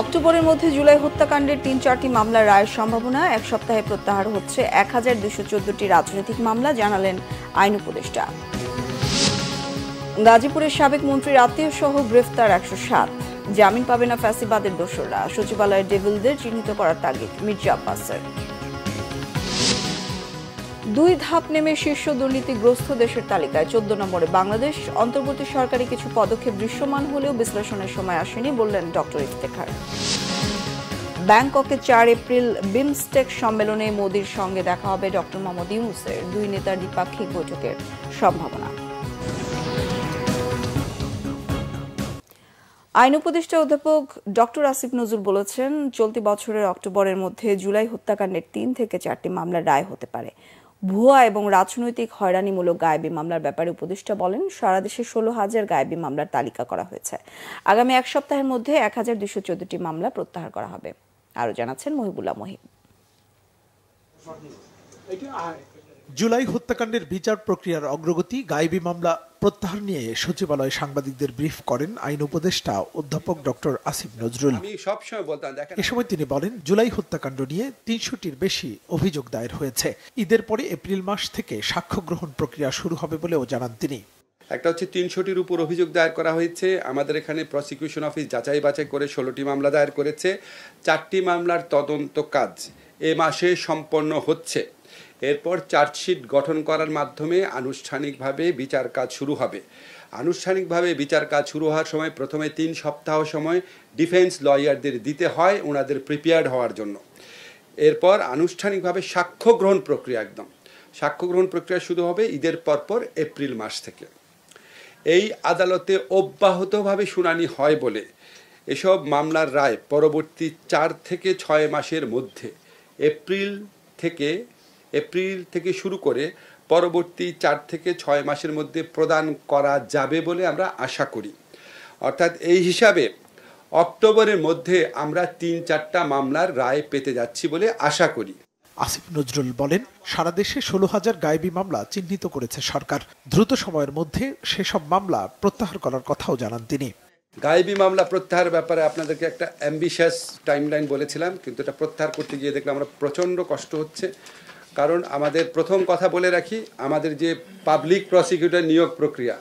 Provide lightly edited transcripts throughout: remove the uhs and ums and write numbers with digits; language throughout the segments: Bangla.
অক্টোবরের মধ্যে জুলাই হত্যাকাণ্ডের ৩-৪টি মামলার রায়ের সম্ভাবনা। এক সপ্তাহে প্রত্যাহার হচ্ছে ১,২১৪টি রাজনৈতিক মামলা, জানালেন আইন উপদেষ্টা। গাজীপুরের সাবেক মন্ত্রীর আত্মীয় সহ গ্রেফতার ১০৭। জামিন পাবে না ফ্যাসিবাদের দোসররা। সচিবালয়ের ডেভিলদের চিহ্নিত করার তাগিদ মির্জা আব্বাসের। ২ ধাপ নেমে শীর্ষ দুর্নীতিগ্রস্ত দেশের তালিকায় ১৪ নম্বরে বাংলাদেশ। অন্তর্বর্তী সরকারি কিছু পদক্ষেপ দৃশ্যমান হলেও বিশ্লেষণের সময় আসেনি, বললেন ডক্টর ইফতেখার। ব্যাংককে ৪ এপ্রিল বিমস্টেক সম্মেলনে মোদির সঙ্গে দেখা হবে ডক্টর মোহাম্মদ ইউনূসের। ২ নেতার দ্বিপাক্ষিক বৈঠকের সম্ভাবনা। আইন উপদেষ্টা অধ্যাপক ডক্টর আসিফ নজরুল বলেছেন, চলতি বছরের অক্টোবরের মধ্যে জুলাই হত্যাকাণ্ডের ৩ থেকে ৪টি মামলার রায় হতে পারে। ভুয়া এবং রাজনৈতিক হয়রানিমূলক গায়েবী মামলার ব্যাপারে উপদেষ্টা বলেন, সারা দেশে ১৬,০০০ গায়েবী মামলার তালিকা করা হয়েছে। আগামী এক সপ্তাহের মধ্যে ১,২১৪টি মামলা প্রত্যাহার করা হবে। আরও জানাচ্ছেন মহিবুল্লাহ মহিব। জুলাই হত্যাকাণ্ডের বিচার প্রক্রিয়ার অগ্রগতি, গায়েবী মামলা প্রত্যাহার নিয়ে সচিবালয়ে সাংবাদিকদের ব্রিফ করেন আইন উপদেষ্টা অধ্যাপক ডক্টর আসিফ নজরুল। এ সময় তিনি বলেন, জুলাই হত্যাকাণ্ড নিয়ে ৩০০টির বেশি অভিযোগ দায়ের হয়েছে। ঈদের পরে এপ্রিল মাস থেকে সাক্ষ্য গ্রহণ প্রক্রিয়া শুরু হবে বলেও জানান তিনি। একটা হচ্ছে ৩০০টির উপর অভিযোগ দায়ের করা হয়েছে। আমাদের এখানে প্রসিকিউশন অফিস যাচাই বাছাই করে ১৬টি মামলা দায়ের করেছে। ৪টি মামলার তদন্ত কাজ এ মাসে সম্পন্ন হচ্ছে। এরপর চার্জশিট গঠন করার মাধ্যমে আনুষ্ঠানিকভাবে বিচার কাজ শুরু হবে। আনুষ্ঠানিকভাবে বিচার কাজ শুরু হওয়ার সময় প্রথমে ৩ সপ্তাহ সময় ডিফেন্স লয়ারদের দিতে হয় ওনাদের প্রিপেয়ার্ড হওয়ার জন্য। এরপর আনুষ্ঠানিকভাবে সাক্ষ্য গ্রহণ প্রক্রিয়া সাক্ষ্য গ্রহণ প্রক্রিয়া শুরু হবে ঈদের পরপর এপ্রিল মাস থেকে। এই আদালতে অব্যাহতভাবে শুনানি হয় বলে এসব মামলার রায় পরবর্তী ৪ থেকে ৬ মাসের মধ্যে এপ্রিল থেকে শুরু করে পরবর্তী ৪ থেকে ৬ মাসের মধ্যে প্রদান করা যাবে বলে আমরা আশা করি। অর্থাৎ এই হিসাবে অক্টোবরের মধ্যে আমরা ৩-৪টা মামলার রায় পেতে যাচ্ছি বলে আশা করি। আসিফ নজরুল বলেন, সারা দেশে ১৬,০০০ গায়েবী মামলা চিহ্নিত করেছে সরকার। দ্রুত সময়ের মধ্যে সেসব মামলা প্রত্যাহার করার কথাও জানান তিনি। গায়েবী মামলা প্রত্যাহারের ব্যাপারে আপনাদেরকে একটা অ্যাম্বিশাস টাইমলাইন বলেছিলাম, কিন্তু এটা প্রত্যাহার করতে গিয়ে দেখলাম আমরা প্রচণ্ড কষ্ট হচ্ছে। কারণ আমাদের প্রথম কথা বলে রাখি, আমাদের যে পাবলিক প্রসিকিউটর নিয়োগ প্রক্রিয়া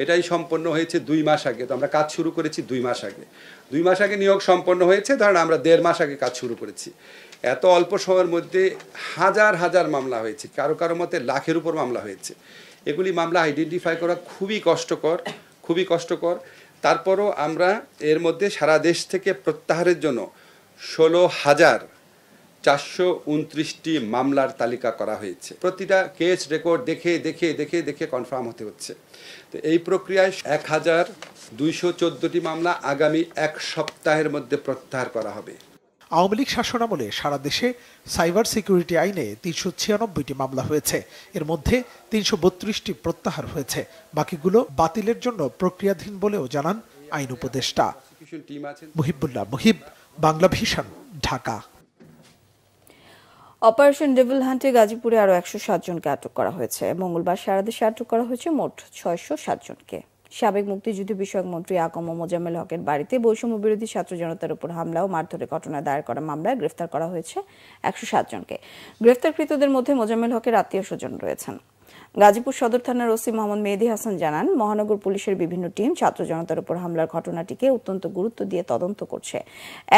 এটাই সম্পন্ন হয়েছে ২ মাস আগে। তো আমরা কাজ শুরু করেছি ২ মাস আগে। ২ মাস আগে নিয়োগ সম্পন্ন হয়েছে, ধরেন আমরা ১.৫ মাস আগে কাজ শুরু করেছি। এত অল্প সময়ের মধ্যে হাজার হাজার মামলা হয়েছে, কারো কারো মতে লাখের উপর মামলা হয়েছে। এগুলি মামলা আইডেন্টিফাই করা খুবই কষ্টকর। তারপরও আমরা এর মধ্যে সারা দেশ থেকে প্রত্যাহারের জন্য ১৬,৪২৯টি মামলার তালিকা করা হয়েছে। প্রতিটা কেস রেকর্ড দেখে কনফার্ম হতে হচ্ছে। তো এই প্রক্রিয়ায় ১,২১৪টি মামলা আগামী এক সপ্তাহের মধ্যে প্রত্যাহার করা হবে। আওয়ামী লীগ শাসনামলে সারা দেশে সাইবার সিকিউরিটি আইনে ৩৯৬টি মামলা হয়েছে। এর মধ্যে ৩৩২টি প্রত্যাহার হয়েছে, বাকিগুলো বাতিলের জন্য প্রক্রিয়াধীন বলেও জানান আইন উপদেষ্টা। Mohibullah Mohib, Bangla vision, Dhaka. Operation devil হান্টে গাজীপুরে আরও ১০৭ জনকে আটক করা হয়েছে। মঙ্গলবার সারা দেশে আটক করা হয়েছে মোট ৬০৭ জনকে। সাবেক মুক্তিযুদ্ধ বিষয়ক মন্ত্রী আকম মোজাম্মেল হকের বাড়িতে বৈষম্য বিরোধী ছাত্র জনতার উপর হামলা ও মারধরের ঘটনায় দায়ের করা মামলায় গ্রেফতার করা হয়েছে ১০৭ জনকে। গ্রেফতারকৃতদের মধ্যে মোজাম্মেল হকের আত্মীয় স্বজন রয়েছেন। গাজীপুর সদর থানার ওসি মোহাম্মদ মেহেদী হাসান জানান, মহানগর পুলিশের বিভিন্ন টিম ছাত্র জনতার উপর হামলার ঘটনাটিকে অত্যন্ত গুরুত্ব দিয়ে তদন্ত করছে।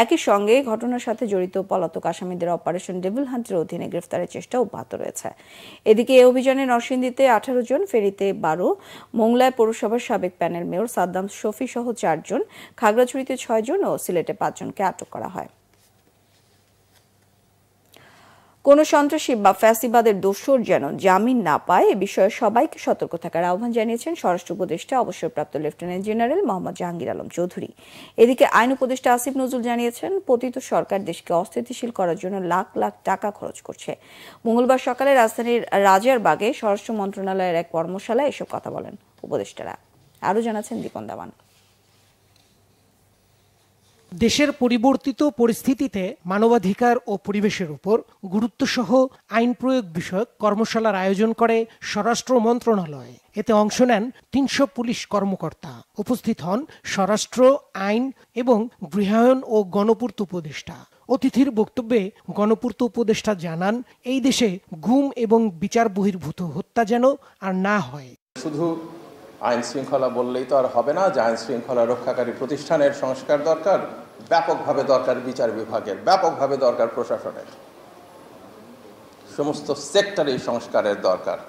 একই সঙ্গে ঘটনার সাথে জড়িত পলাতক আসামিদের অপারেশন ডেভিল হান্টের অধীনে গ্রেফতারের চেষ্টা অব্যাহত রয়েছে। এদিকে এই অভিযানে নরসিংদীতে ১৮ জন, ফেনীতে ১২, মোংলায় পৌরসভার সাবেক প্যানেল মেয়র সাদ্দাম শফি সহ ৪ জন, খাগড়াছড়িতে ৬ জন ও সিলেটে ৫ জনকে আটক করা হয়। কোন সন্ত্রাসী বা ফ্যাসিবাদের দোসর যেন জামিন না পায় এ বিষয়ে সবাইকে সতর্ক থাকার আহ্বান জানিয়েছেন স্বরাষ্ট্র উপদেষ্টা অবসরপ্রাপ্ত লেফটেন্যান্ট জেনারেল মোহাম্মদ জাহাঙ্গীর আলম চৌধুরী। এদিকে আইন উপদেষ্টা আসিফ নজরুল জানিয়েছেন, পতিত সরকার দেশকে অস্থিতিশীল করার জন্য লাখ লাখ টাকা খরচ করছে। মঙ্গলবার সকালে রাজধানীর রাজারবাগে স্বরাষ্ট্র মন্ত্রণালয়ের এক কর্মশালায় এসব কথা বলেন উপদেষ্টারা। আরও জানাচ্ছেন দীপন দামান। দেশের পরিবর্তিত পরিস্থিতিতে মানবাধিকার ও পরিবেশের উপর গুরুত্বসহ আইন প্রয়োগ বিষয়ক কর্মশালার আয়োজন করে স্বরাষ্ট্র মন্ত্রণালয়। এতে অংশ নেন ৩০০ পুলিশ কর্মকর্তা। উপস্থিত হন স্বরাষ্ট্র, আইন এবং গৃহায়ন ও গণপূর্ত উপদেষ্টা। অতিথির বক্তব্যে গণপূর্ত উপদেষ্টা জানান, এই দেশে গুম এবং বিচার বহির্ভূত হত্যা যেন আর না হয়। শুধু আইন শৃঙ্খলা বললেই তো আর হবে না যে আইন শৃঙ্খলা রক্ষাকারী প্রতিষ্ঠানের সংস্কার দরকার, ব্যাপকভাবে দরকার বিচার বিভাগের, ব্যাপকভাবে দরকার প্রশাসনের, সমস্ত সেক্টরেই সংস্কারের দরকার।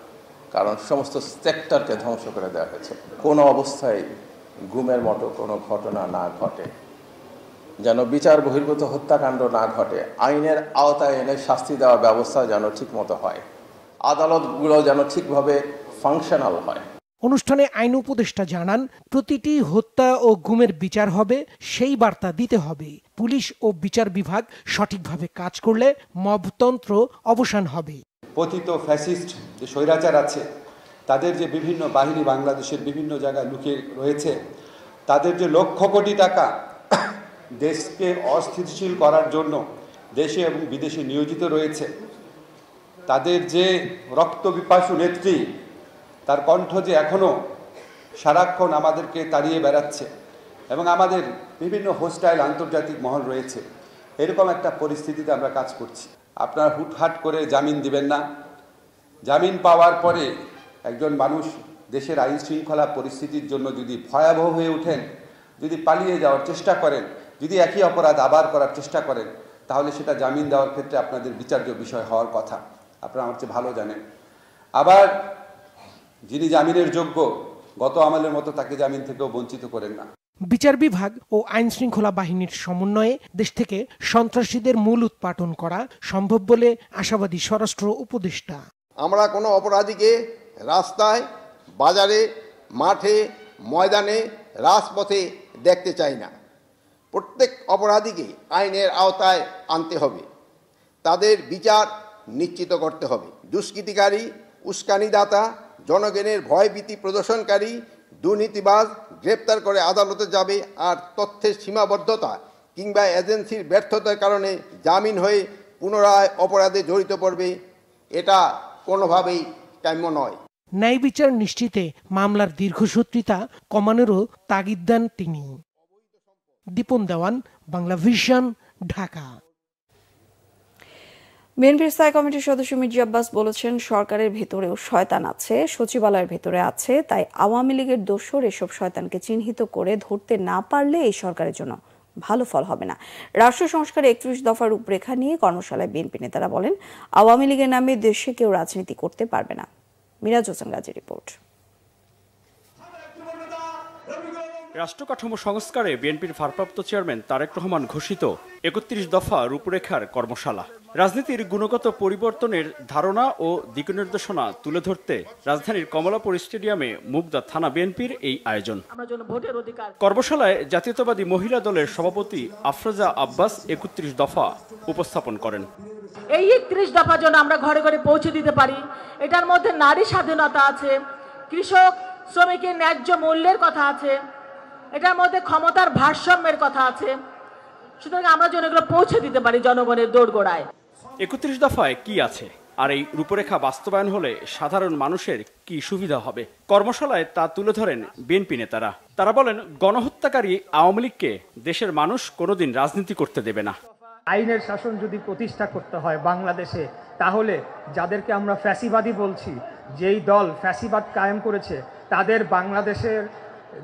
কারণ সমস্ত সেক্টরকে ধ্বংস করে দেওয়া হয়েছে। কোনো অবস্থায় গুমের মতো কোনো ঘটনা না ঘটে, যেন বিচার বহির্ভূত হত্যাকাণ্ড না ঘটে, আইনের আওতায় এনে শাস্তি দেওয়ার ব্যবস্থা যেন ঠিকমতো হয়, আদালতগুলো যেন ঠিকভাবে ফাংশনাল হয়। অনুষ্ঠানে আইন উপদেষ্টা জানান, প্রতিটি হত্যা ও গুমের বিচার হবে, সেই বার্তা দিতে হবে। পুলিশ ও বিচার বিভাগ সঠিকভাবে কাজ করলে মবতন্ত্র অবসান হবে। পতিত ফ্যাসিস্ট যে স্বৈরাচার আছে, তাদের যে বিভিন্ন বাহিনী বাংলাদেশের বিভিন্ন জায়গায় লুকিয়ে রয়েছে, তাদের যে লক্ষ কোটি টাকা দেশকে অস্থিতিশীল করার জন্য দেশে এবং বিদেশে নিয়োজিত রয়েছে, তাদের যে রক্তপিপাসু নেত্রী, তার কণ্ঠ যে এখনও সারাক্ষণ আমাদেরকে তাড়িয়ে বেড়াচ্ছে এবং আমাদের বিভিন্ন হোস্টাইল আন্তর্জাতিক মহল রয়েছে, এরকম একটা পরিস্থিতিতে আমরা কাজ করছি। আপনারা হুটহাট করে জামিন দিবেন না। জামিন পাওয়ার পরে একজন মানুষ দেশের আইন শৃঙ্খলা পরিস্থিতির জন্য যদি ভয়াবহ হয়ে ওঠেন, যদি পালিয়ে যাওয়ার চেষ্টা করেন, যদি একই অপরাধ আবার করার চেষ্টা করেন, তাহলে সেটা জামিন দেওয়ার ক্ষেত্রে আপনাদের বিচার্য বিষয় হওয়ার কথা। আপনারা আমার চেয়ে ভালো জানেন। আবার যিনি জামিনের যোগ্য, গত আমলের মতো তাকে জামিন থেকেও বঞ্চিত করেন না। বিচার বিভাগ ও আইন শৃঙ্খলা বাহিনীর সমন্বয়ে দেশ থেকে সন্ত্রাসীদের মূল উৎপাটন করা সম্ভব বলে আশাবাদী স্বরাষ্ট্র উপদেষ্টা। আমরা কোনো অপরাধীকে রাস্তায়, বাজারে, মাঠে, ময়দানে, রাজপথে দেখতে চাই না। প্রত্যেক অপরাধীকে আইনের আওতায় আনতে হবে, তাদের বিচার নিশ্চিত করতে হবে। দুষ্কৃতিকারী, উস্কানিদাতা, জনগণের ভয়ভীতি প্রদর্শনকারী, দুর্নীতিবাজ গ্রেপ্তার করে আদালতে যাবে, আর তথ্যের সীমাবদ্ধতা কিংবা এজেন্সির ব্যর্থতার কারণে জামিন হয়ে পুনরায় অপরাধে জড়িত পড়বে, এটা কোনোভাবেই কাম্য নয়। ন্যায় বিচার নিশ্চিতে মামলার দীর্ঘসূত্রিতা কমানোরও তাগিদ দেন তিনি। দীপন দেওয়ান, বাংলা ভিশন, ঢাকা। বিএনপির স্থায়ী কমিটির সদস্য মির্জা আব্বাস বলেছেন, সরকারের ভেতরেও শয়তান আছে, সচিবালয়ের ভেতরে আছে। তাই আওয়ামী লীগের দোসর এসব শয়তানকে চিহ্নিত করে ধরতে না পারলে এই সরকারের জন্য ভালো ফল হবে না। রাষ্ট্র সংস্কারে 31 দফার রূপরেখা নিয়ে কর্মশালায় বিএনপি নেতারা বলেন, আওয়ামী লীগের নামে দেশে কেউ রাজনীতি করতে পারবে না। মিরাজ হোসেন গাজীর রিপোর্ট। রাষ্ট্র কাঠামো সংস্কারে বিএনপির ভারপ্রাপ্ত চেয়ারম্যান তারেক রহমান ঘোষিত 31 দফা রূপরেখার কর্মশালা। রাজনীতির গুণগত পরিবর্তনের ধারণা ও দিকনির্দেশনা তুলে ধরতে রাজধানীর কমলাপুর স্টেডিয়ামে মুগদা থানা বিএনপির এই আয়োজন। কর্মশালায় জাতীয়তাবাদী মহিলা দলের সভাপতি আফরোজা আব্বাস 31 দফা উপস্থাপন করেন। এই 31 দফা যেন আমরা ঘরে ঘরে পৌঁছে দিতে পারি। এটার মধ্যে নারী স্বাধীনতা আছে, কৃষক শ্রমিকের ন্যায্য মূল্যের কথা আছে, এটার মধ্যে ক্ষমতার ভারসাম্যের কথা আছে। সুতরাং আমরা যেন এগুলো পৌঁছে দিতে পারি জনগণের দোরগোড়ায়। 31 দফায় কি আছে, আর এই রূপরেখা বাস্তবায়ন হলে সাধারণ মানুষের কি সুবিধা হবে, কর্মশালায় তা তুলে ধরেন বিএনপি নেতারা। তারা বলেন, গণহত্যাকারী আওয়ামী লীগকে দেশের মানুষ কোনোদিন রাজনীতি করতে দেবে না। আইনের শাসন যদি প্রতিষ্ঠা করতে হয় বাংলাদেশে, তাহলে যাদেরকে আমরা ফ্যাসিবাদী বলছি, যেই দল ফ্যাসিবাদ কায়েম করেছে, তাদের বাংলাদেশের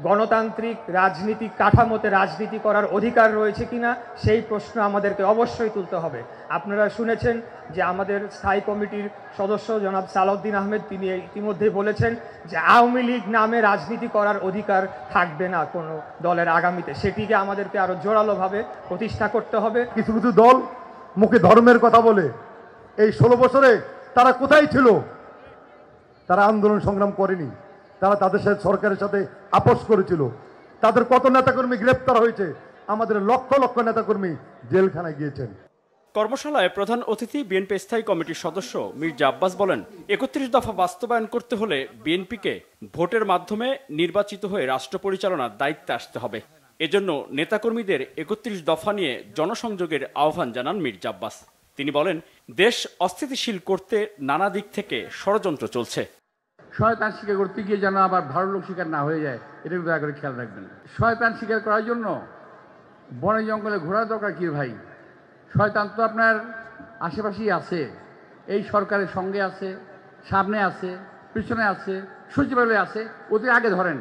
গণতান্ত্রিক রাজনীতি কাঠামোতে রাজনীতি করার অধিকার রয়েছে কিনা সেই প্রশ্ন আমাদেরকে অবশ্যই তুলতে হবে। আপনারা শুনেছেন যে আমাদের স্থায়ী কমিটির সদস্য জনাব সালাউদ্দিন আহমেদ, তিনি ইতিমধ্যেই বলেছেন যে আওয়ামী লীগ নামে রাজনীতি করার অধিকার থাকবে না কোনো দলের আগামীতে। সেটিকে আমাদেরকে আরো জোরালোভাবে প্রতিষ্ঠা করতে হবে। কিছু কিছু দল মুখে ধর্মের কথা বলে, এই 16 বছরে তারা কোথায় ছিল? তারা আন্দোলন সংগ্রাম করেনি, তারা তাদের সাথে সরকারের সাথে আপোষ করেছিল। তাদের কত নেতাকর্মী গ্রেপ্তার হয়েছে, আমাদের লক্ষ লক্ষ নেতাকর্মী জেলখানায় গিয়েছেন। কর্মশালায় প্রধান অতিথি বিএনপি স্থায়ী কমিটির সদস্য মির্জা আব্বাস বলেন, 31 দফা বাস্তবায়ন করতে হলে বিএনপিকে ভোটের মাধ্যমে নির্বাচিত হয়ে রাষ্ট্র পরিচালনার দায়িত্বে আসতে হবে। এজন্য নেতাকর্মীদের ৩১ দফা নিয়ে জনসংযোগের আহ্বান জানান মির্জা আব্বাস। তিনি বলেন, দেশ অস্থিতিশীল করতে নানা দিক থেকে ষড়যন্ত্র চলছে। শয়তান শিকার করতে গিয়ে যেন আবার ভালো লোক শিকার না হয়ে যায়, এটা দয়া করে খেয়াল রাখবেন। শয়তান শিকার করার জন্য বনে জঙ্গলে ঘোরা দরকার কি ভাই? শয়তান তো আপনার আশেপাশেই আছে, এই সরকারের সঙ্গে আছে, সামনে আছে, পিছনে আছে, সচিবালয়ে আছে, ওদের আগে ধরেন।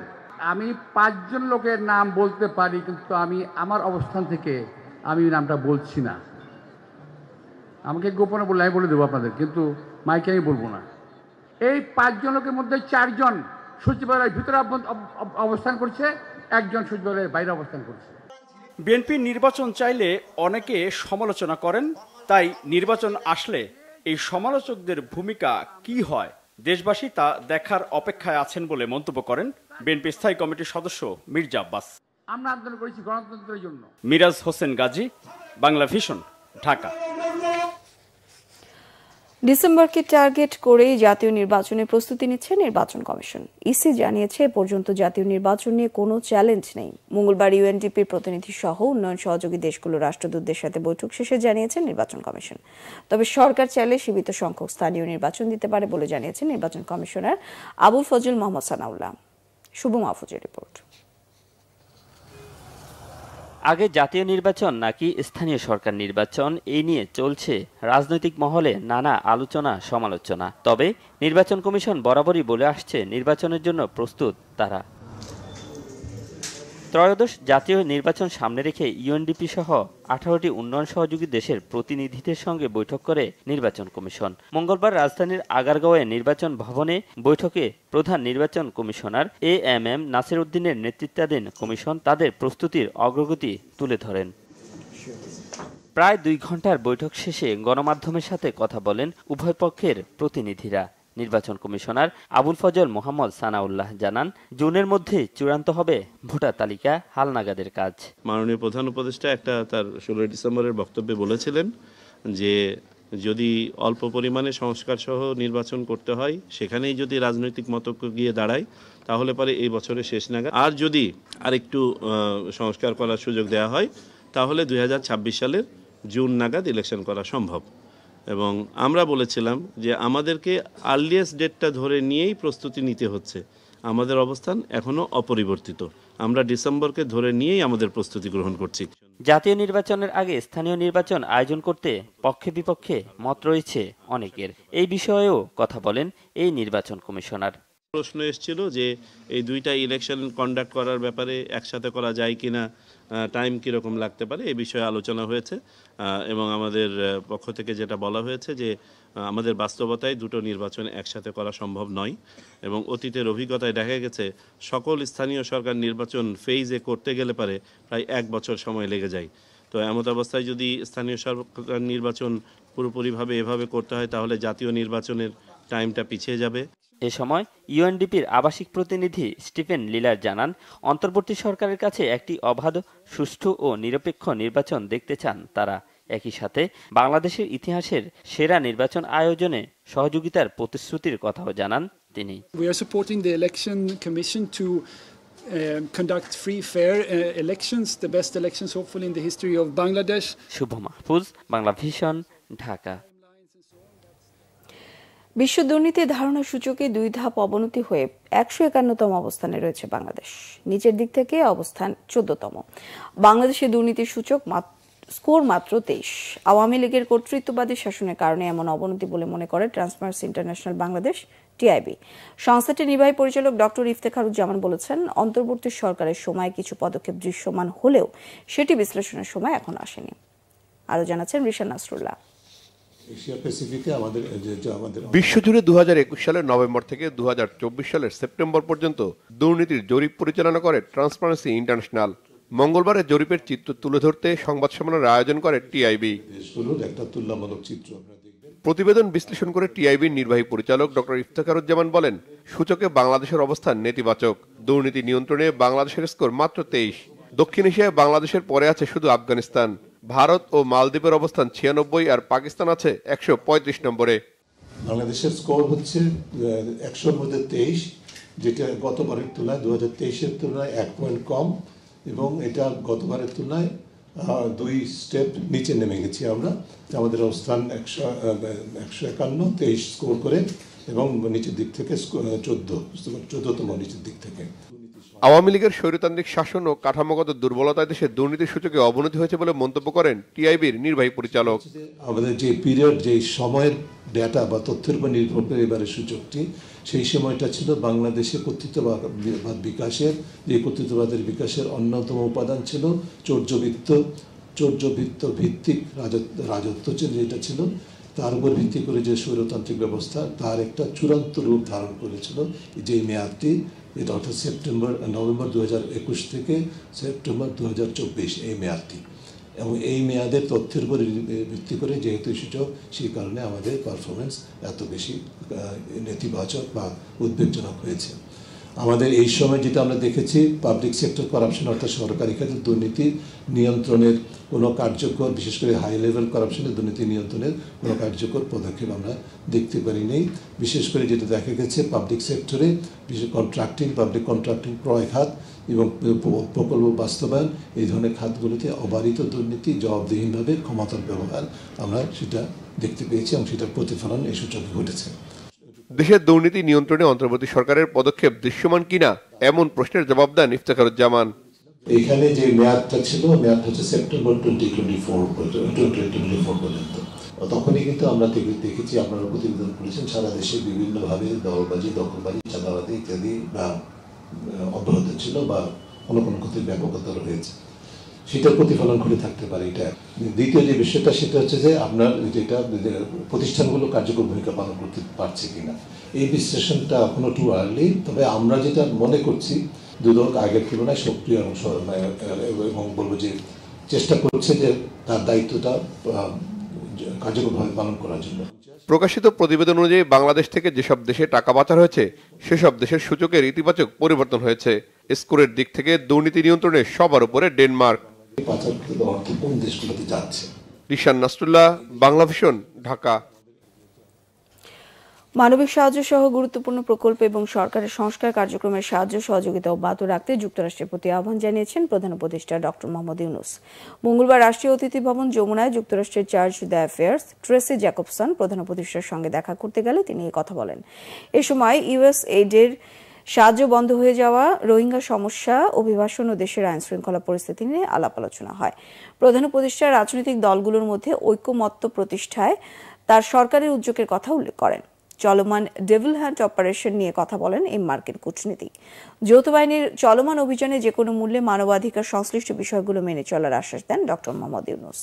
আমি 5 জন লোকের নাম বলতে পারি, কিন্তু আমি আমার অবস্থান থেকে আমি নামটা বলছি না। আমাকে গোপনে বললে আমি বলে দেবো আপনাদের, কিন্তু মাইকে আমি বলবো না। এই 5 জন লোকের মধ্যে 4 জন সচিবালয়ের ভিতরে অবস্থান করছে, 1 জন সচিবালয়ের বাইরে অবস্থান করছে। বিএনপি নির্বাচন চাইলে অনেকে সমালোচনা করেন, তাই নির্বাচন আসলে এই সমালোচকদের ভূমিকা কি হয় দেশবাসী তা দেখার অপেক্ষায় আছেন বলে মন্তব্য করেন বিএনপি স্থায়ী কমিটির সদস্য মির্জা আব্বাস। আমরা আন্দোলন করেছি গণতন্ত্রের জন্য। মিরাজ হোসেন গাজী, বাংলা ভিশন, ঢাকা। ডিসেম্বরকে টার্গেট করেই জাতীয় নির্বাচনের প্রস্তুতি নিচ্ছে নির্বাচন কমিশন। ইসি জানিয়েছে এ পর্যন্ত জাতীয় নির্বাচন নিয়ে কোনো চ্যালেঞ্জ নেই। মঙ্গলবার ইউএনডিপির প্রতিনিধি সহ উন্নয়ন সহযোগী দেশগুলোর রাষ্ট্রদূতদের সাথে বৈঠক শেষে জানিয়েছে নির্বাচন কমিশন। তবে সরকার চাইলে সীমিত সংখ্যক স্থানীয় নির্বাচন দিতে পারে বলে জানিয়েছেন নির্বাচন কমিশনার আবুল ফজল মোহাম্মদ সানাউল্লাহ। শুভ মাহফুজের রিপোর্ট। আগে জাতীয় নির্বাচন নাকি স্থানীয় সরকার নির্বাচন, এই নিয়ে চলছে রাজনৈতিক মহলে নানা আলোচনা সমালোচনা। তবে নির্বাচন কমিশন বরাবরই বলে আসছে নির্বাচনের জন্য প্রস্তুত তারা। ত্রয়োদশ জাতীয় নির্বাচন সামনে রেখে ইউএনডিপি সহ 18টি উন্নয়ন সহযোগী দেশের প্রতিনিধিদের সঙ্গে বৈঠক করে নির্বাচন কমিশন। মঙ্গলবার রাজধানীর আগারগাঁওয়ে নির্বাচন ভবনে বৈঠকে প্রধান নির্বাচন কমিশনার AMM নাসির উদ্দিনের নেতৃত্বাধীন কমিশন তাদের প্রস্তুতির অগ্রগতি তুলে ধরেন। প্রায় 2 ঘন্টার বৈঠক শেষে গণমাধ্যমের সাথে কথা বলেন উভয় পক্ষের প্রতিনিধিরা। নির্বাচন কমিশনার আবুল ফজল মোহাম্মদ সানাউল্লাহ জানান, জুনের মধ্যে চূড়ান্ত হবে ভোটার তালিকা হালনাগাদের কাজ। মাননীয় প্রধান উপদেষ্টা তার 16 ডিসেম্বরের বক্তব্যে বলেছিলেন যে যদি অল্প পরিমাণে সংস্কার সহ নির্বাচন করতে হয়, সেখানেই যদি রাজনৈতিক মতৈক্য গিয়ে দাঁড়ায়, তাহলে পরে এই বছরের শেষ নাগাদ, আর যদি আরেকটু সংস্কার করার সুযোগ দেওয়া হয়, তাহলে 2026 সালের জুন নাগাদ ইলেকশন করা সম্ভব। এবং আমরা বলেছিলাম যে আমাদেরকে আর্লিয়েস্ট ডেটটা ধরে নিয়েই প্রস্তুতি নিতে হচ্ছে। আমাদের অবস্থান এখনো অপরিবর্তিত, আমরা ডিসেম্বরকে ধরে নিয়েই আমাদের প্রস্তুতি গ্রহণ করছি। জাতীয় নির্বাচনের আগে স্থানীয় নির্বাচন আয়োজন করতে পক্ষে বিপক্ষে মত রয়েছে অনেকের। এই বিষয়েও কথা বলেন এই নির্বাচন কমিশনার। প্রশ্ন এসেছিল যে এই 2টা ইলেকশন কন্ডাক্ট করার ব্যাপারে একসাথে করা যায় কিনা, টাইম কীরকম লাগতে পারে, এই বিষয়ে আলোচনা হয়েছে। এবং আমাদের পক্ষ থেকে যেটা বলা হয়েছে যে আমাদের বাস্তবতায় 2টো নির্বাচন একসাথে করা সম্ভব নয়, এবং অতীতের অভিজ্ঞতায় দেখা গেছে সকল স্থানীয় সরকার নির্বাচন ফেজে করতে গেলে পারে প্রায় 1 বছর সময় লেগে যায়। তো এমত অবস্থায় যদি স্থানীয় সরকার নির্বাচন পুরোপুরিভাবে এভাবে করতে হয়, তাহলে জাতীয় নির্বাচনের টাইমটা পিছিয়ে যাবে। এ সময় ইউএনডিপির আবাসিক প্রতিনিধি স্টিফেন লিলার জানান, অন্তর্বর্তী সরকারের কাছে একটি অবাধ, সুষ্ঠু ও নিরপেক্ষ নির্বাচন দেখতে চান তারা। একই সাথে বাংলাদেশের ইতিহাসের সেরা নির্বাচন আয়োজনে সহযোগিতার প্রতিশ্রুতির কথাও জানান তিনি। We are supporting the election commission to conduct free, fair elections, the best elections hopefully in the history of Bangladesh. Shuvo Mahfuz, Bangla vision, Dhaka. বিশ্ব দুর্নীতি ধারণা সূচকে 2 ধাপ অবনতি হয়ে 151তম অবস্থানে রয়েছে বাংলাদেশ। নিচের দিক থেকে অবস্থান 14তম। বাংলাদেশের দুর্নীতির সূচক স্কোর মাত্র 23। আওয়ামী লীগের কর্তৃত্ববাদী শাসনের কারণে এমন অবনতি বলে মনে করে ট্রান্সপারেন্সি ইন্টারন্যাশনাল বাংলাদেশ TIB। সংস্থাটির নির্বাহী পরিচালক ডক্টর ইফতেখারুজ্জামান বলেছেন, অন্তর্বর্তী সরকারের সময় কিছু পদক্ষেপ দৃশ্যমান হলেও সেটি বিশ্লেষণের সময় এখন আসেনি। আরো জানাচ্ছেন রিশান নাসরুল্লাহ। বিশ্বজুড়ে 2021 সালের নভেম্বর থেকে 2024 সালের সেপ্টেম্বর পর্যন্ত দুর্নীতির জরিপ পরিচালনা করে ট্রান্সপারেন্সি ইন্টারন্যাশনাল। মঙ্গলবারের জরিপের চিত্র তুলে ধরতে সংবাদ সম্মেলনের আয়োজন করে TIB। প্রতিবেদন বিশ্লেষণ করে TIBর নির্বাহী পরিচালক ডক্টর ইফতেখারুজ্জামান বলেন, সূচকে বাংলাদেশের অবস্থান নেতিবাচক। দুর্নীতি নিয়ন্ত্রণে বাংলাদেশের স্কোর মাত্র 23। দক্ষিণ এশিয়ায় বাংলাদেশের পরে আছে শুধু আফগানিস্তান। ভারত ও মালদ্বীপের অবস্থান 96 আর পাকিস্তান আছে 135 নম্বরে। বাংলাদেশের স্কোর হচ্ছে 100-র মধ্যে 23, যেটা গতবারের তুলনায় 2023-এর তুলনায় 1 পয়েন্ট কম। এবং এটা গতবারের তুলনায় 2 স্টেপ নিচে নেমে গেছি আমরা। আমাদের অবস্থান 151, 23 স্কোর করে, এবং নিচের দিক থেকে 14তম নিচের দিক থেকে। আওয়ামী লীগের স্বৈরতান্ত্রিক শাসন ও কাঠামোগত দুর্বলতায় দেশের দুর্নীতির সূচকে অবনতি হয়েছে বলে মন্তব্য করেন টিআইবির নির্বাহী পরিচালক। আমাদের যে পিরিয়ড, যে সময়ের ডেটা বা তথ্যের উপর নির্ভর করে এবারের সূচকটি, সেই সময়টা ছিল বাংলাদেশে কর্তৃত্ববাদ বিকাশের, যে কর্তৃত্ববাদের বিকাশের অন্যতম উপাদান ছিল চৌর্যবৃত্ত ভিত্তিক রাজত্ব যেটা ছিল, তার উপর ভিত্তি করে যে স্বৈরতান্ত্রিক ব্যবস্থা, তার একটা চূড়ান্ত রূপ ধারণ করেছিল যে মেয়াদটি, এটা অর্থাৎ নভেম্বর 2021 থেকে সেপ্টেম্বর 2024 এই মেয়াদটি। এবং এই মেয়াদের তথ্যের উপর ভিত্তি করে যেহেতু সূচক, সেই কারণে আমাদের পারফরমেন্স এত বেশি নেতিবাচক বা উদ্বেগজনক হয়েছে। আমাদের এই সময় যেটা আমরা দেখেছি, পাবলিক সেক্টর করাপশন অর্থাৎ সরকারি খাতে দুর্নীতি নিয়ন্ত্রণের কোনো কার্যকর, বিশেষ করে হাই লেভেল করাপশনের দুর্নীতি নিয়ন্ত্রণের কোনো কার্যকর পদক্ষেপ আমরা দেখতে পারি নেই। বিশেষ করে যেটা দেখা গেছে পাবলিক সেক্টরে, বিশেষ পাবলিক কন্ট্রাক্টিং ক্রয় খাত এবং প্রকল্প বাস্তবায়ন, এই ধরনের খাতগুলোতে অবারিত দুর্নীতি, জবাবদিহিনভাবে ক্ষমতার ব্যবহার আমরা সেটা দেখতে পেয়েছি, এবং সেটার প্রতিফলন এই সূচকে ঘটেছে। দেশের দুর্নীতি নিয়ন্ত্রণে অন্তর্বর্তী সরকারের পদক্ষেপ দৃশ্যমান কিনা এমন প্রশ্নের জবাব দেন ইফতেখারুজ্জামান। এখানে যে মেয়াদটা ছিল, মেয়াদটা হচ্ছে সেপ্টেম্বর 2024 পর্যন্ত। তখনই কিন্তু আমরা দেখেছি, আপনারা প্রতিবেদন করেছেন, সারা দেশে বিভিন্নভাবে দলবাজি, দখলবাজি, চাঁদাবাজি ইত্যাদি অব্যাহত ছিল বা কোনো কোনো ক্ষেত্রে ব্যাপকতা রয়েছে। সেটার প্রতিফলন ঘটে থাকতে পারে এটা। দ্বিতীয় যে বিষয়টা, সেটা হচ্ছে যে আপনার যেটা প্রতিষ্ঠানগুলো কার্যকর ভূমিকা পালন করতে পারছে কিনা, এই বিশ্লেষণটা এখনো টু আর্লি। তবে আমরা যেটা মনে করছি, দুই দল আগের তুলনায় সক্রিয় এবং বলবো যে চেষ্টা করছে যে তার দায়িত্বটা কার্যকরভাবে পালন করার জন্য। প্রকাশিত প্রতিবেদন অনুযায়ী বাংলাদেশ থেকে যেসব দেশে টাকা পাচার হয়েছে, সেসব দেশের সূচকের ইতিবাচক পরিবর্তন হয়েছে। স্কোরের দিক থেকে দুর্নীতি নিয়ন্ত্রণে সবার উপরে ডেনমার্ক। কোন দেশগুলোতে যাচ্ছে? রিশান নাসরুল্লাহ, বাংলাভিশন, ঢাকা। মানবিক সাহায্য সহ গুরুত্বপূর্ণ প্রকল্প এবং সরকারের সংস্কার কার্যক্রমের সাহায্য সহযোগিতা অব্যাহত রাখতে যুক্তরাষ্ট্রের প্রতি আহ্বান জানিয়েছেন প্রধান উপদেষ্টা ডক্টর মোহাম্মদ ইউনূস। মঙ্গলবার রাষ্ট্রীয় অতিথি ভবন যমুনায় যুক্তরাষ্ট্রের chargé d'affaires Tracey Jacobson প্রধান উপদেষ্টার সঙ্গে দেখা করতে গেলে তিনি এই কথা বলেন। এ সময় ইউএসএইডের সাহায্য বন্ধ হয়ে যাওয়া, রোহিঙ্গা সমস্যা, অভিবাসন ও দেশের আইন শৃঙ্খলা পরিস্থিতি নিয়ে আলাপ আলোচনা হয়। প্রধান উপদেষ্টা রাজনৈতিক দলগুলোর মধ্যে ঐক্যমত্য প্রতিষ্ঠায় তার সরকারের উদ্যোগের কথা উল্লেখ করেন। চলমান ডেভিল হ্যান্ড অপারেশন নিয়ে কথা বলেন এই মার্কিন কূটনীতিক। যৌথ বাহিনীর চলমান অভিযানে যে কোনো মূল্যে মানবাধিকার সংশ্লিষ্ট বিষয়গুলো মেনে চলার আশ্বাস দেন ডক্টর মোহাম্মদ ইউনূস।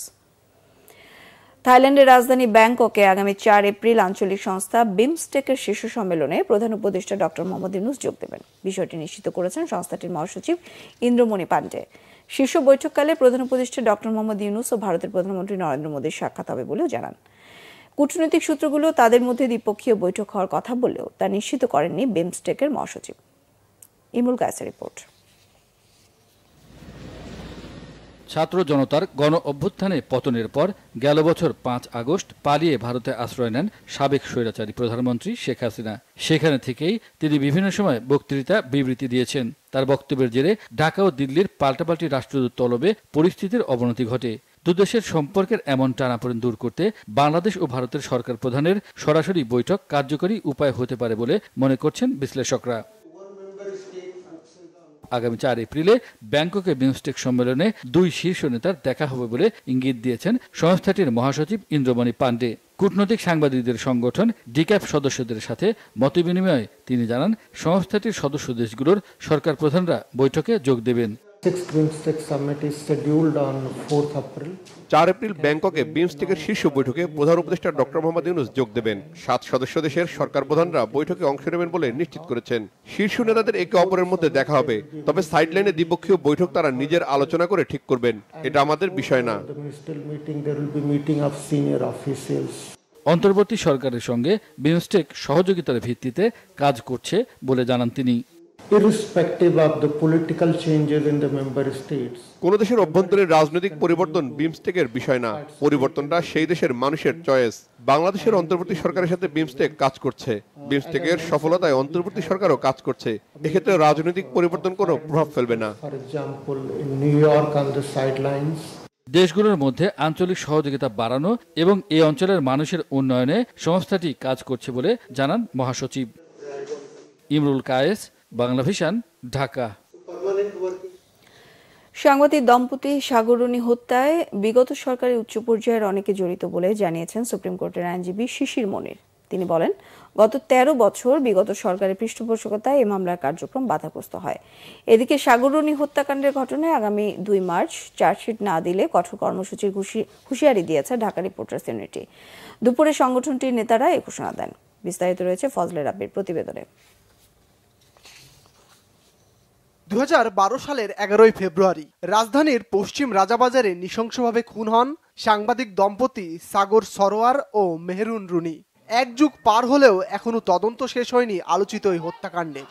থাইল্যান্ডের রাজধানী ব্যাংককে আগামী 4 এপ্রিল আঞ্চলিক সংস্থা বিমস্টেকের শীর্ষ সম্মেলনে প্রধান উপদেষ্টা ডক্টর মোহাম্মদ ইউনূস যোগ দেবেন। বিষয়টি নিশ্চিত করেছেন সংস্থাটির মহাসচিব ইন্দ্রমণি পাণ্ডে। শীর্ষ বৈঠককালে প্রধান উপদেষ্টা ডক্টর মোহাম্মদ ইউনূস ও ভারতের প্রধানমন্ত্রী নরেন্দ্র মোদীর সাক্ষাৎ হবে বলেও জানান। কূটনৈতিক সূত্রগুলো তাদের মধ্যে দ্বিপক্ষীয় বৈঠক হওয়ার কথা বললেও তা নিশ্চিত করেননি বিমস্টেকের মহাসচিব। ইমরুল কায়েসের রিপোর্ট। ছাত্র জনতার গণ অভ্যুত্থানে পতনের পর গেল বছর 5 আগস্ট পালিয়ে ভারতে আশ্রয় নেন সাবেক স্বৈরাচারী প্রধানমন্ত্রী শেখ হাসিনা। সেখানে থেকেই তিনি বিভিন্ন সময় বক্তৃতা বিবৃতি দিয়েছেন। তার বক্তব্যের জেরে ঢাকা ও দিল্লির পাল্টাপাল্টি রাষ্ট্রদূত তলবে পরিস্থিতির অবনতি ঘটে। দুদেশের সম্পর্কের এমন টানাপোড়েন দূর করতে বাংলাদেশ ও ভারতের সরকার প্রধানের সরাসরি বৈঠক কার্যকরী উপায় হতে পারে বলে মনে করছেন বিশ্লেষকরা। আগামী 4 এপ্রিলে ব্যাংককে বিমস্টেক সম্মেলনে 2 শীর্ষ নেতার দেখা হবে বলে ইঙ্গিত দিয়েছেন সংস্থাটির মহাসচিব ইন্দ্রমণি পাণ্ডে। কূটনৈতিক সাংবাদিকদের সংগঠন ডিক্যাপ সদস্যদের সাথে মতবিনিময়ে তিনি জানান, সংস্থাটির সদস্য দেশগুলোর সরকার প্রধানরা বৈঠকে যোগ দেবেন। 4 এপ্রিল ব্যাংককে বিমস্টেকের শীর্ষ বৈঠকে প্রধান উপদেষ্টা ডক্টর মোহাম্মদ ইউনূস যোগ দেবেন। 7 সদস্য দেশের সরকার প্রধানরা বৈঠকে অংশ নেবেন বলে নিশ্চিত করেছেন। শীর্ষ নেতাদের একে অপরের মধ্যে দেখা হবে, তবে সাইডলাইনে দ্বিপক্ষীয় বৈঠক তারা নিজের আলোচনা করে ঠিক করবেন। এটা আমাদের বিষয় না। অন্তর্বর্তী সরকারের সঙ্গে বিমস্টেক সহযোগিতার ভিত্তিতে কাজ করছে বলে জানান তিনি। irrespective of the political changes in the member states. কোন দেশের অভ্যন্তরীণ রাজনৈতিক পরিবর্তন বিমস্টেকের বিষয় না, পরিবর্তনটা সেই দেশের মানুষের চয়েস। বাংলাদেশের অন্তর্বর্তী সরকারের সাথে বিমস্টেক কাজ করছে, বিমস্টেকের সফলতায় অন্তর্বর্তী সরকারও কাজ করছে। এক্ষেত্রে রাজনৈতিক পরিবর্তন কোনো প্রভাব ফেলবে না। For example, in New York on the sidelines. দেশগুলোর মধ্যে আঞ্চলিক সহযোগিতা বাড়ানো এবং এই অঞ্চলের মানুষের উন্নয়নে সংস্থাটি কাজ করছে বলে জানান মহাসচিব। ইমরুল কায়েস, বাংলা ভিশন, ঢাকা। সাংবাদিক দম্পতি সাগররুনি হত্যায় বিগত সরকারের উচ্চ পর্যায়ের অনেকে জড়িত বলে জানিয়েছেন সুপ্রিম কোর্টের আইনজীবী শিশির মনির। তিনি বলেন, গত 13 বছর বিগত সরকারের পৃষ্ঠপোষকতায় এই মামলার কার্যক্রম বাধাগ্রস্ত হয়। এদিকে সাগররুনি হত্যাকাণ্ডের ঘটনায় আগামী 2 মার্চ চার্জশিট না দিলে কঠোর কর্মসূচির হুঁশিয়ারি দিয়েছে ঢাকা রিপোর্টার্স ইউনিটি। দুপুরে সংগঠনটির নেতারা এই ঘোষণা দেন। বিস্তারিত রয়েছে ফজলে রাব্বির প্রতিবেদনে। 2012 সালের 11 ফেব্রুয়ারি রাজধানীর পশ্চিম রাজাবাজারে নৃশংসভাবে খুন হন সাংবাদিক দম্পতি সাগর সরোয়ার ও মেহরুন রুনি। 1 যুগ পার হলেও এখনো তদন্ত শেষ হয়নি আলোচিত এই হত্যাকাণ্ডের।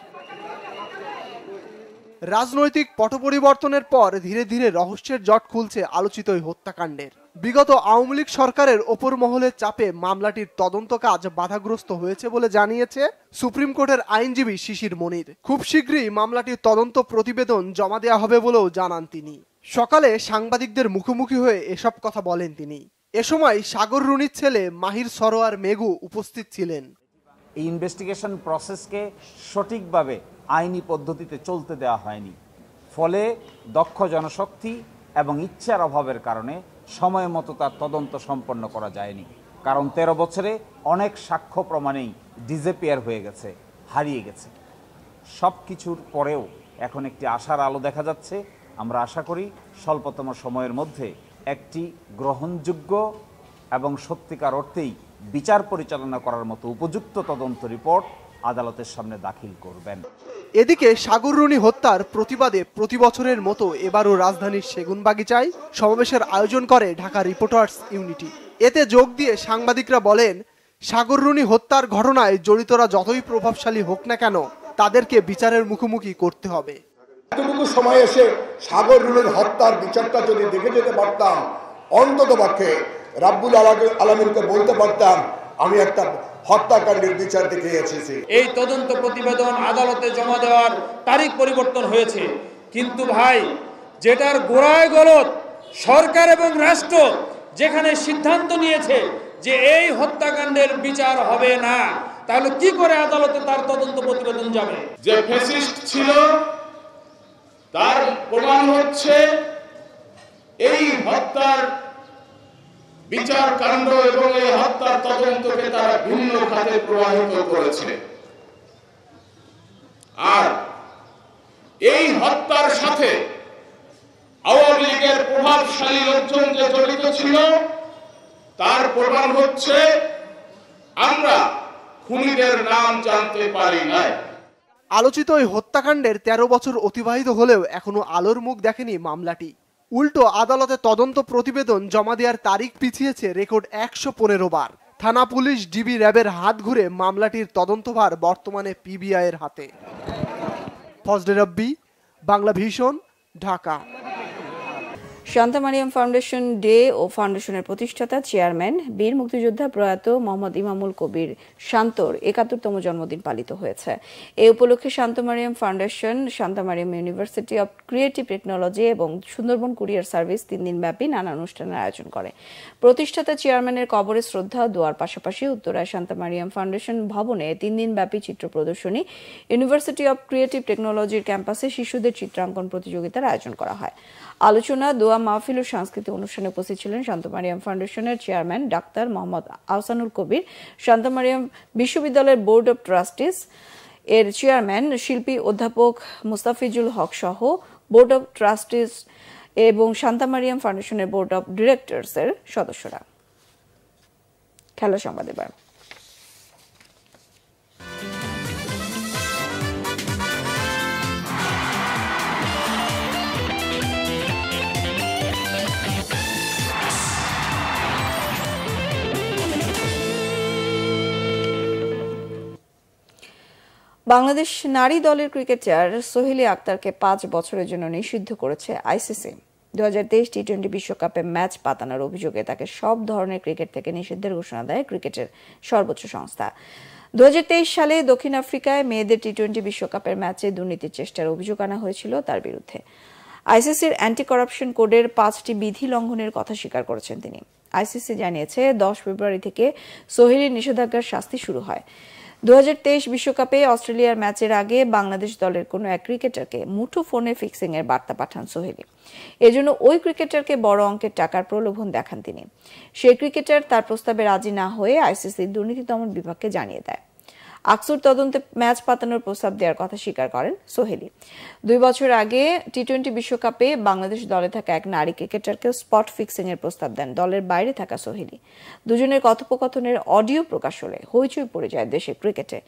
রাজনৈতিক পট পরিবর্তনের পর ধীরে ধীরে রহস্যের জট খুলছে আলোচিত এই হত্যাকাণ্ডের। বিগত আওয়ামী লীগ সরকারের ওপর মহলের চাপে মামলাটির তদন্ত কাজ বাধাগ্রস্ত হয়েছে বলে জানিয়েছে সুপ্রিম কোর্টের আইনজীবী শিশির মনির। খুব শীঘ্রই মামলাটির তদন্ত প্রতিবেদন জমা দেওয়া হবে বলেও জানান তিনি। সকালে সাংবাদিকদের মুখোমুখি হয়ে এসব কথা বলেন তিনি। এ সময় সাগর রুনির ছেলে মাহির সরোয়ার মেঘু উপস্থিত ছিলেন। এই ইনভেস্টিগেশন প্রসেসকে সঠিকভাবে আইনি পদ্ধতিতে চলতে দেওয়া হয়নি, ফলে দক্ষ জনশক্তি এবং ইচ্ছার অভাবের কারণে সময় মতো তার তদন্ত সম্পন্ন করা যায়নি। কারণ 13 বছরে অনেক সাক্ষ্য প্রমাণেই ডিসঅ্যাপিয়ার হয়ে গেছে, হারিয়ে গেছে। সব কিছুর পরেও এখন একটি আশার আলো দেখা যাচ্ছে। আমরা আশা করি স্বল্পতম সময়ের মধ্যে একটি গ্রহণযোগ্য এবং সত্যিকার অর্থেই বিচার পরিচালনা করার মতো উপযুক্ত তদন্ত রিপোর্ট আদালতের সামনে দাখিল করবেন। এদিকে সাগর রুনি হত্যার প্রতিবাদে প্রতি বছরের মতো এবারও রাজধানীর সেগুনবাগিচায় সমাবেশের আয়োজন করে ঢাকা রিপোর্টার্স ইউনিটি। এতে যোগ দিয়ে সাংবাদিকরা বলেন, সাগর রুনি হত্যার ঘটনায় জড়িতরা যতই প্রভাবশালী হোক না কেন তাদেরকে বিচারের মুখোমুখি করতে হবে। এতটুকু সময় এসে সাগর রুনির হত্যার বিচারটা যদি দেখে যেতে পারতাম, অন্তত পক্ষে রাব্বুল আলামিনকে বলতে পারতাম আমি একটা হত্যাকাণ্ডের বিচার দেখে এসেছি। এই তদন্ত প্রতিবেদন আদালতে জমা দেওয়ার তারিখ পরিবর্তন হয়েছে, কিন্তু ভাই যেটার গোড়ায় গলত সরকার এবং রাষ্ট্র যেখানে সিদ্ধান্ত নিয়েছে যে এই হত্যাকাণ্ডের বিচার হবে না, তাহলে কি করে আদালতে তার তদন্ত প্রতিবেদন যাবে? যে ফ্যাসিস্ট ছিল তার প্রমাণ হচ্ছে এই হত্যার বিচার কাণ্ড এবং এই হত্যার তদন্তকে তারা ভিন্ন খাতে প্রবাহিত করেছে। আর এই হত্যার সাথে আওয়ামী লীগের প্রভাবশালী লোকজন যে জড়িত ছিল তার প্রমাণ হচ্ছে আমরা খুনিদের নাম জানতে পারি নাই। আলোচিত এই হত্যাকাণ্ডের 13 বছর অতিবাহিত হলেও এখনো আলোর মুখ দেখেনি মামলাটি। উল্টো আদালতে তদন্ত প্রতিবেদন জমা দেওয়ার তারিখ পিছিয়েছে রেকর্ড 115 বার। থানা পুলিশ, ডিবি, র্যাবের হাত ঘুরে মামলাটির তদন্তভার বর্তমানে পিবিআই এর হাতে। Fazle Rabbi, Bangla vision, Dhaka. Shanta Mariam foundation day ও ফাউন্ডেশনের প্রতিষ্ঠাতা চেয়ারম্যান বীর মুক্তিযোদ্ধা প্রয়াত মোহাম্মদ ইমামুল কবির শান্তর ৭১তম জন্মদিন পালিত হয়েছে। এই উপলক্ষে Shanta Mariam foundation Shanta Mariam university of creative technology এবং সুন্দরবন কুরিয়ার সার্ভিস 3 দিনব্যাপী নানা অনুষ্ঠানের আয়োজন করে। প্রতিষ্ঠাতা চেয়ারম্যানের কবরে শ্রদ্ধা দোয়ার পাশাপাশি উত্তরায় শান্তা মারিয়াম ফাউন্ডেশন ভবনে 3 দিনব্যাপী চিত্র প্রদর্শনী, ইউনিভার্সিটি অব ক্রিয়েটিভ টেকনোলজির ক্যাম্পাসে শিশুদের চিত্রাঙ্কন প্রতিযোগিতার আয়োজন করা হয়। আলোচনা, দোয়া মাহফিল ও সাংস্কৃতিক অনুষ্ঠানে উপস্থিত ছিলেন শান্তা মারিয়াম ফাউন্ডেশনের চেয়ারম্যান ডাক্তার মোহাম্মদ আহসানুল কবির, শান্তা মারিয়াম বিশ্ববিদ্যালয়ের বোর্ড অব ট্রাস্টিস এর চেয়ারম্যান শিল্পী অধ্যাপক মুস্তাফিজুল হক সহ বোর্ড অব ট্রাস্টিস এবং শান্তা মারিয়াম ফাউন্ডেশনের বোর্ড অব ডিরেক্টরস এর সদস্যরা। খেলা সংবাদ এবার। বাংলাদেশ নারী দলের ক্রিকেটার সোহেলি আক্তারকে 5 বছরের জন্য নিষিদ্ধ করেছে আইসিসি। 2023 টি-20 বিশ্বকাপে ম্যাচ পাতানোর অভিযোগে তাকে সব ধরনের ক্রিকেট থেকে নিষিদ্ধের ঘোষণা দেয় ক্রিকেটের সর্বোচ্চ সংস্থা। 2023 সালে দক্ষিণ আফ্রিকায় মেয়েদের টি-20 বিশ্বকাপের ম্যাচে দুর্নীতির চেষ্টার অভিযোগ আনা হয়েছিল তার বিরুদ্ধে। আইসিসির অ্যান্টি করাপশন কোডের 5টি বিধি লঙ্ঘনের কথা স্বীকার করেছেন তিনি। আইসিসি জানিয়েছে 10 ফেব্রুয়ারি থেকে সোহেলির নিষেধাজ্ঞার শাস্তি শুরু হয়। 2023 বিশ্বকাপে অস্ট্রেলিয়ার ম্যাচের আগে বাংলাদেশ দলের কোনো এক ক্রিকেটারকে মুঠোফোনে ফিক্সিং এর বার্তা পাঠান সোহেলি। এজন্য ওই ক্রিকেটারকে বড় অঙ্কের টাকার প্রলোভন দেখান তিনি। সেই ক্রিকেটার তার প্রস্তাবে রাজি না হয়ে আইসিসির দুর্নীতি দমন বিভাগকে জানিয়ে দেয়। আকসুর তদন্তে ম্যাচ পাতানোর প্রস্তাব দেওয়ার কথা স্বীকার করেন সোহেলি। 2 বছর আগে টি-20 বিশ্বকাপে বাংলাদেশ দলে থাকা এক নারী ক্রিকেটারকে স্পট ফিক্সিং এর প্রস্তাব দেন দলের বাইরে থাকা সোহেলি। দুজনের কথোপকথনের অডিও প্রকাশ হলে হইচই পড়ে যায় দেশের ক্রিকেটে।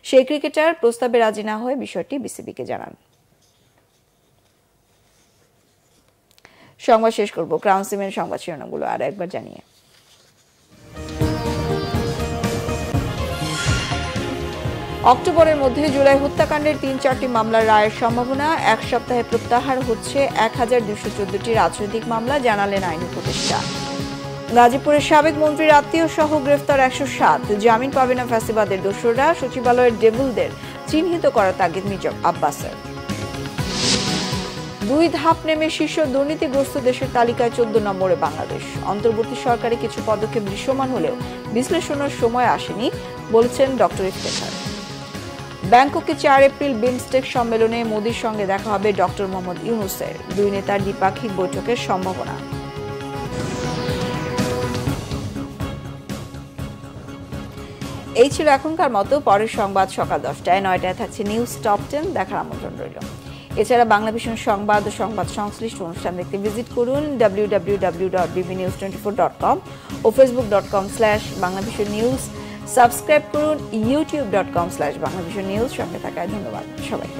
সেই ক্রিকেটার প্রস্তাবে রাজি না হয়ে বিষয়টি বিসিবিকে জানান। সংবাদ শেষ করব ক্রাউন সিমের সংবাদ শিরোনামগুলো আর একবার জানিয়ে। অক্টোবরের মধ্যে জুলাই হত্যাকাণ্ডের 3-4টি মামলার রায়ের সম্ভাবনা। 1 সপ্তাহে প্রত্যাহার হচ্ছে 1214টি রাজনৈতিক মামলা, জানালেন আইন উপদেষ্টা। গাজীপুরের সাবেক মন্ত্রীর আত্মীয় সহ গ্রেফতার 107, জামিন পাবে না ফ্যাসিবাদের দোসররা। সচিবালয়ের ডেভিলদের চিহ্নিত করার তাগিদ মির্জা আব্বাসের। 2 ধাপ নেমে শীর্ষ দুর্নীতিগ্রস্ত দেশের তালিকায় 14 নম্বরে বাংলাদেশ। অন্তর্বর্তী সরকারি কিছু পদক্ষেপ দৃশ্যমান হলেও বিশ্লেষণের সময় আসেনি বলছেন ডক্টর ইফতেখার। ব্যাংককে 4 এপ্রিল বিমস্টেক সম্মেলনে মোদির সঙ্গে দেখা হবে ডক্টর মোহাম্মদ ইউনূসের। 2 নেতার দ্বিপাক্ষিক বৈঠকের সম্ভাবনা। এই ছিল এখনকার মতো। পরের সংবাদ সকাল 10টায়, 9টায় থাকছে নিউজ টপ 10, দেখার আমন্ত্রণ রইল। এছাড়া বাংলাভিশন সংবাদ ও সংবাদ সংশ্লিষ্ট অনুষ্ঠান দেখতে ভিজিট করুন www.bbnews24.com ও facebook.com/banglavisionnews। সাবস্ক্রাইব করুন youtube.com/banglavisionnews। সঙ্গে থাকায় ধন্যবাদ সবাইকে।